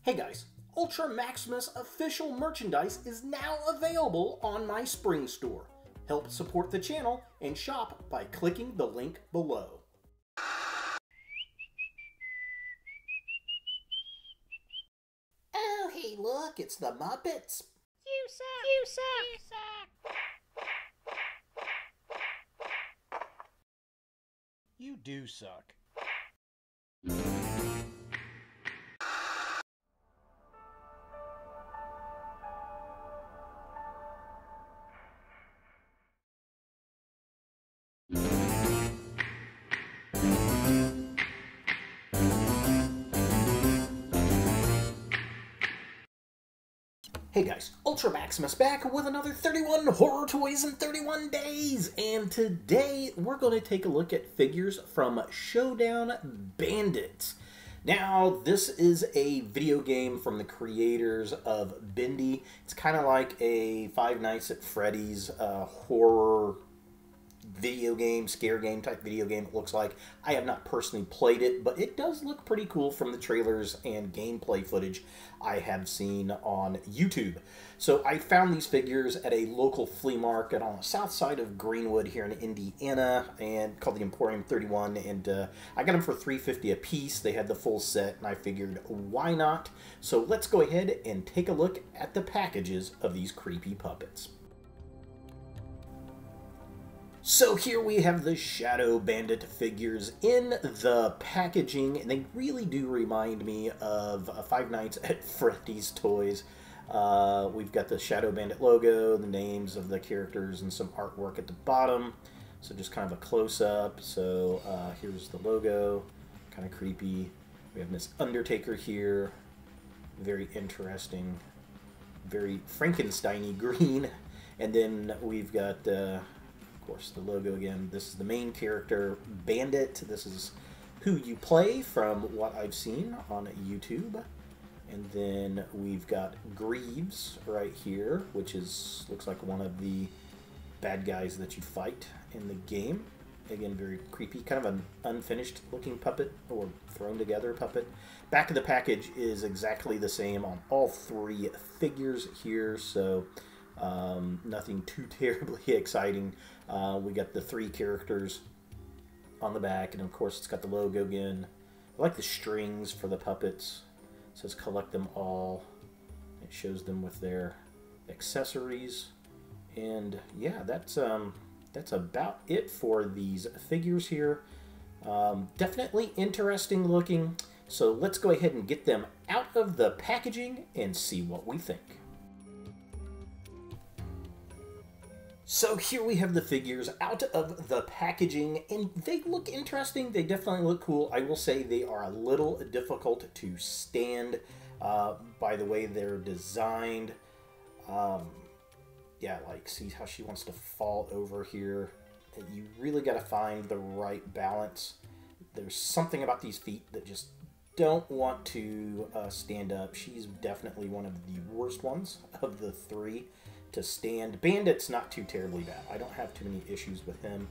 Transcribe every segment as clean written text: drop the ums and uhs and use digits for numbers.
Hey guys, Ultra Maximus official merchandise is now available on my Spring store. Help support the channel and shop by clicking the link below. Oh, hey look, it's the Muppets. You suck! You suck! You suck! You do suck. Hey guys, Ultra Maximus back with another 31 horror toys in 31 days, and today we're going to take a look at figures from Showdown Bandit. Now, this is a video game from the creators of Bendy. It's kind of like a Five Nights at Freddy's horror video game, scare game type video game, it looks like. I have not personally played it, but it does look pretty cool from the trailers and gameplay footage I have seen on YouTube. So I found these figures at a local flea market on the south side of Greenwood here in Indiana, and called the Emporium 31, and I got them for $3.50 a piece. They had the full set, and I figured, why not? So let's go ahead and take a look at the packages of these creepy puppets. So here we have the Shadow Bandit figures in the packaging, and they really do remind me of Five Nights at Freddy's toys. We've got the Shadow Bandit logo, the names of the characters, and some artwork at the bottom. So just kind of a close-up. So here's the logo, kind of creepy. We have Miss Undertaker here, very interesting, very Frankenstein-y green. And then we've got of course, the logo again. This is the main character, Bandit. This is who you play from what I've seen on YouTube. And then we've got Grieves right here, which is looks like one of the bad guys that you fight in the game. Again, very creepy, kind of an unfinished looking puppet, or thrown together puppet. Back of the package is exactly the same on all three figures here, so nothing too terribly exciting. We got the three characters on the back, and of course it's got the logo again. I like the strings for the puppets. It says collect them all. It shows them with their accessories, and yeah, that's about it for these figures here. Definitely interesting looking. So let's go ahead and get them out of the packaging and see what we think. So here we have the figures out of the packaging, and they look interesting. They definitely look cool. I will say they are a little difficult to stand by the way they're designed. Yeah, like see how she wants to fall over here. You really got to find the right balance. There's something about these feet that just don't want to stand up. She's definitely one of the worst ones of the three to stand. Bandit's not too terribly bad. I don't have too many issues with him.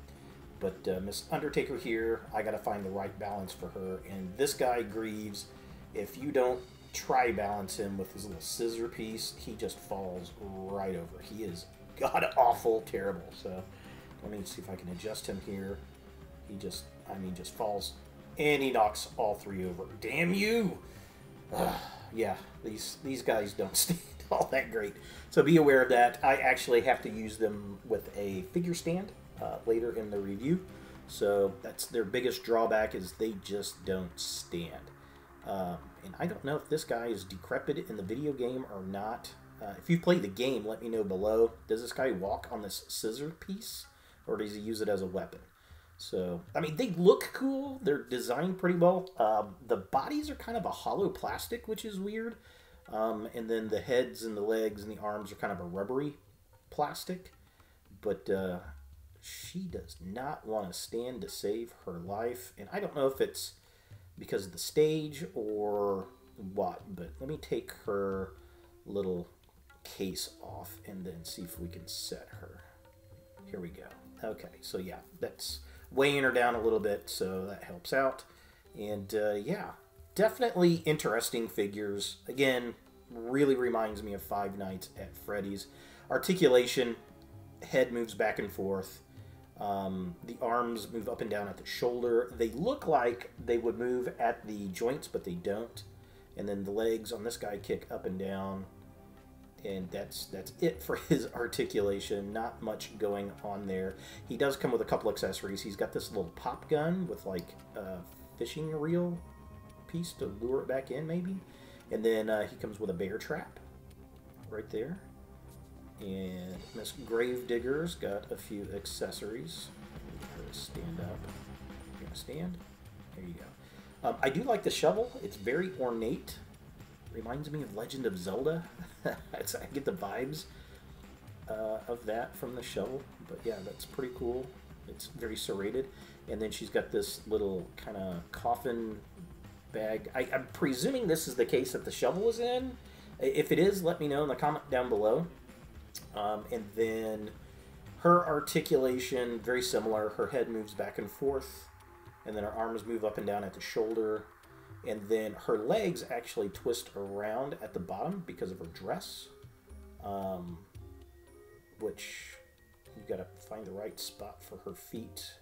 But Miss Undertaker here, I gotta find the right balance for her. And this guy, Grieves, if you don't try balance him with his little scissor piece, he just falls right over. He is god-awful terrible. So let me see if I can adjust him here. He just, I mean, just falls. And he knocks all three over. Damn you! Yeah, these guys don't stand all that great. So be aware of that. I actually have to use them with a figure stand later in the review. So that's their biggest drawback, is they just don't stand. And I don't know if this guy is decrepit in the video game or not. If you play the game, let me know below. Does this guy walk on this scissor piece, or does he use it as a weapon? So, I mean, they look cool. They're designed pretty well. The bodies are kind of a hollow plastic, which is weird. And then the heads and the legs and the arms are kind of a rubbery plastic. But she does not want to stand to save her life. And I don't know if it's because of the stage or what, but let me take her little case off and then see if we can set her. Here we go. Okay, so yeah, that's weighing her down a little bit, so that helps out. And yeah, definitely interesting figures. Again, really reminds me of Five Nights at Freddy's. Articulation, head moves back and forth. The arms move up and down at the shoulder. They look like they would move at the joints, but they don't. And then the legs on this guy kick up and down. And that's it for his articulation. Not much going on there. He does come with a couple accessories. He's got this little pop gun with like a fishing reel piece to lure it back in, maybe. And then he comes with a bear trap right there. And Miss Gravedigger's got a few accessories. Her to stand up. You're gonna stand. There you go. I do like the shovel. It's very ornate. Reminds me of Legend of Zelda. I get the vibes of that from the shovel. But yeah, that's pretty cool. It's very serrated. And then she's got this little kind of coffin bag. I'm presuming this is the case that the shovel is in. If it is, let me know in the comment down below. And then her articulation, very similar. Her head moves back and forth. And then her arms move up and down at the shoulder. And then her legs actually twist around at the bottom because of her dress. Which you've got to find the right spot for her feet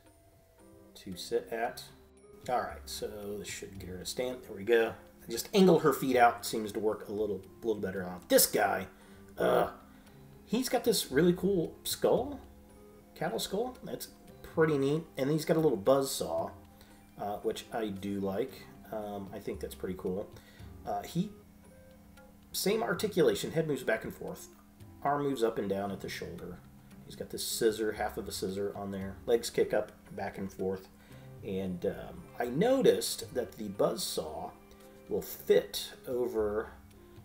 to sit at. Alright, so this should get her to stand. There we go. Just angle her feet out. Seems to work a little better on this guy. He's got this really cool skull. Cattle skull. That's pretty neat. And he's got a little buzzsaw, which I do like. I think that's pretty cool. Same articulation. Head moves back and forth. Arm moves up and down at the shoulder. He's got this scissor, half of a scissor on there. Legs kick up, back and forth. And I noticed that the buzzsaw will fit over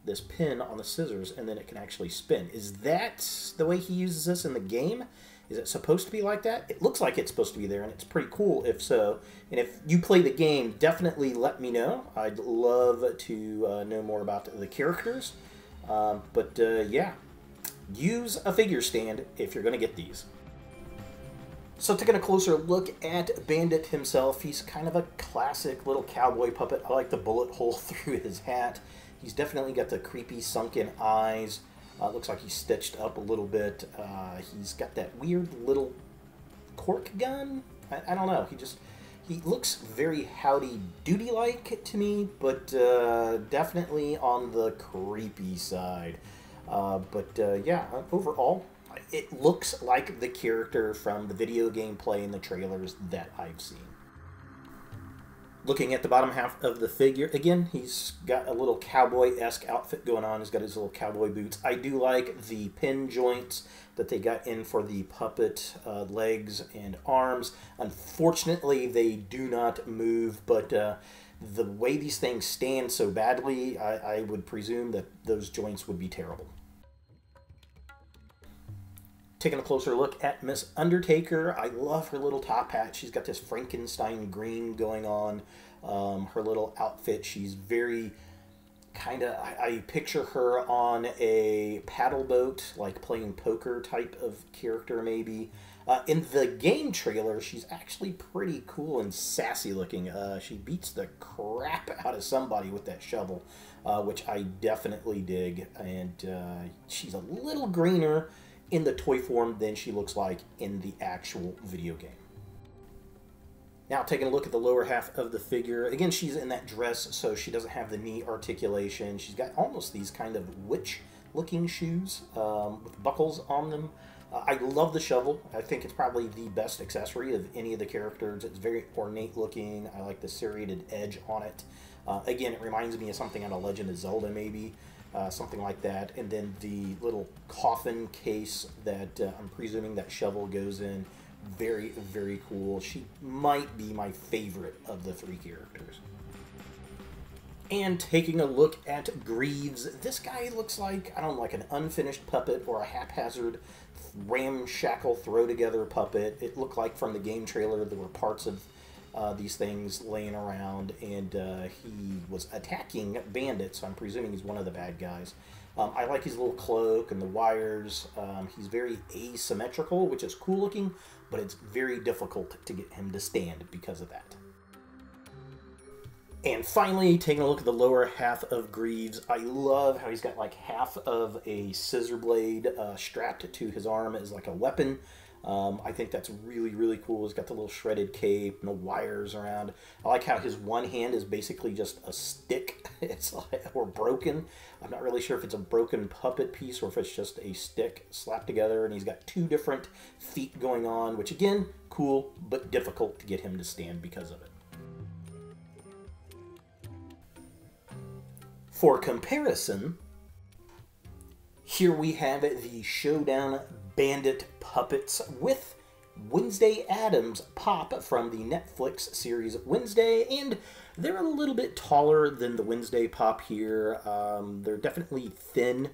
this pin on the scissors, and then it can actually spin. Is that the way he uses this in the game? Is it supposed to be like that? It looks like it's supposed to be there, and it's pretty cool if so. And if you play the game, definitely let me know. I'd love to know more about the characters. Yeah, use a figure stand if you're going to get these. So taking a closer look at Bandit himself, he's kind of a classic little cowboy puppet. I like the bullet hole through his hat. He's definitely got the creepy sunken eyes. Looks like he's stitched up a little bit. He's got that weird little cork gun. I don't know. He looks very Howdy Doody-like to me, but definitely on the creepy side. Yeah, overall, it looks like the character from the video game play in the trailers that I've seen. Looking at the bottom half of the figure, again, he's got a little cowboy-esque outfit going on. He's got his little cowboy boots. I do like the pin joints that they got in for the puppet legs and arms. Unfortunately, they do not move, but the way these things stand so badly, I would presume that those joints would be terrible. Taking a closer look at Miss Undertaker, I love her little top hat. She's got this Frankenstein green going on. Her little outfit, she's very kind of, I picture her on a paddle boat, like playing poker type of character maybe. In the game trailer, she's actually pretty cool and sassy looking. She beats the crap out of somebody with that shovel, which I definitely dig. And she's a little greener in the toy form than she looks like in the actual video game. Now taking a look at the lower half of the figure, again she's in that dress so she doesn't have the knee articulation. She's got almost these kind of witch looking shoes with buckles on them. I love the shovel. I think it's probably the best accessory of any of the characters. It's very ornate looking. I like the serrated edge on it. Again, it reminds me of something out of Legend of Zelda maybe. Something like that. And then the little coffin case that I'm presuming that shovel goes in. Very, very cool. She might be my favorite of the three characters. And taking a look at Grieves, this guy looks like, I don't know, like an unfinished puppet or a haphazard ramshackle throw-together puppet. It looked like from the game trailer there were parts of these things laying around, and he was attacking Bandit, so I'm presuming he's one of the bad guys. I like his little cloak and the wires. He's very asymmetrical, which is cool looking, but it's very difficult to get him to stand because of that. And finally, taking a look at the lower half of Greaves, I love how he's got like half of a scissor blade strapped to his arm as like a weapon. I think that's really, really cool. He's got the little shredded cape and the wires around. I like how his one hand is basically just a stick. It's like, or broken. I'm not really sure if it's a broken puppet piece or if it's just a stick slapped together. And he's got two different feet going on, which again, cool, but difficult to get him to stand because of it. For comparison, here we have the Showdown Bandit puppets with Wednesday Addams pop from the Netflix series Wednesday, and they're a little bit taller than the Wednesday pop here. They're definitely thin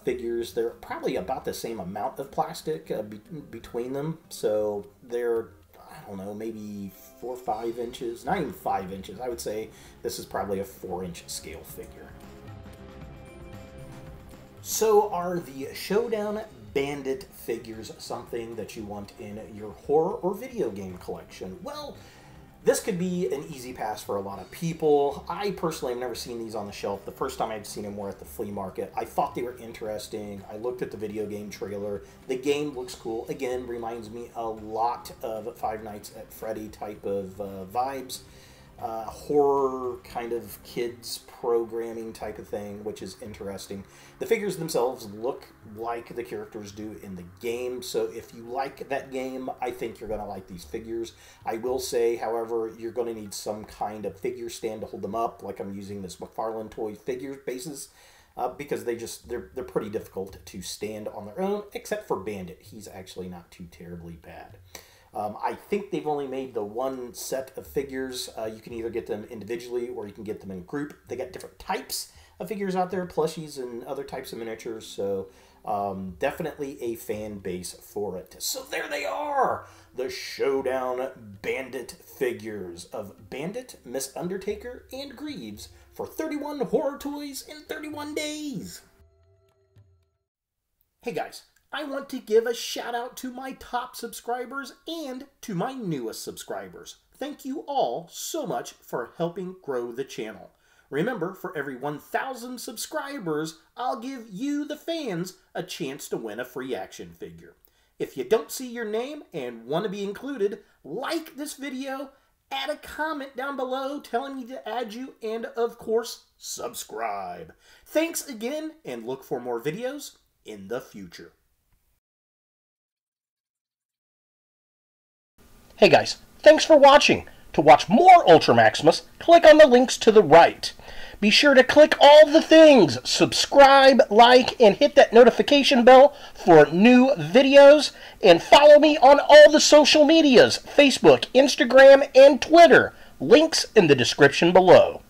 figures. They're probably about the same amount of plastic between them, so they're, I don't know, maybe 4 or 5 inches, not even 5 inches. I would say this is probably a 4-inch scale figure. So are the Showdown Bandit figures something that you want in your horror or video game collection? Well, this could be an easy pass for a lot of people. I personally have never seen these on the shelf. The first time I'd seen them were at the flea market. I thought they were interesting. I looked at the video game trailer. The game looks cool. Again, reminds me a lot of Five Nights at Freddy type of vibes. Horror kind of kids programming type of thing, which is interesting. The figures themselves look like the characters do in the game, so if you like that game, I think you're going to like these figures. I will say, however, you're going to need some kind of figure stand to hold them up, like I'm using this McFarlane toy figure bases, because they're pretty difficult to stand on their own, except for Bandit. He's actually not too terribly bad. I think they've only made the one set of figures. You can either get them individually or you can get them in a group. They got different types of figures out there, plushies and other types of miniatures, so definitely a fan base for it. So there they are, the Showdown Bandit figures of Bandit, Miss Undertaker, and Greaves for 31 horror toys in 31 days. Hey guys, I want to give a shout out to my top subscribers and to my newest subscribers. Thank you all so much for helping grow the channel. Remember, for every 1,000 subscribers, I'll give you, the fans, a chance to win a free action figure. If you don't see your name and want to be included, like this video, add a comment down below telling me to add you, and of course, subscribe. Thanks again, and look for more videos in the future. Hey guys, thanks for watching. To watch more Ultra Maximus, click on the links to the right. Be sure to click all the things, subscribe, like, and hit that notification bell for new videos, and follow me on all the social medias, Facebook, Instagram, and Twitter. Links in the description below.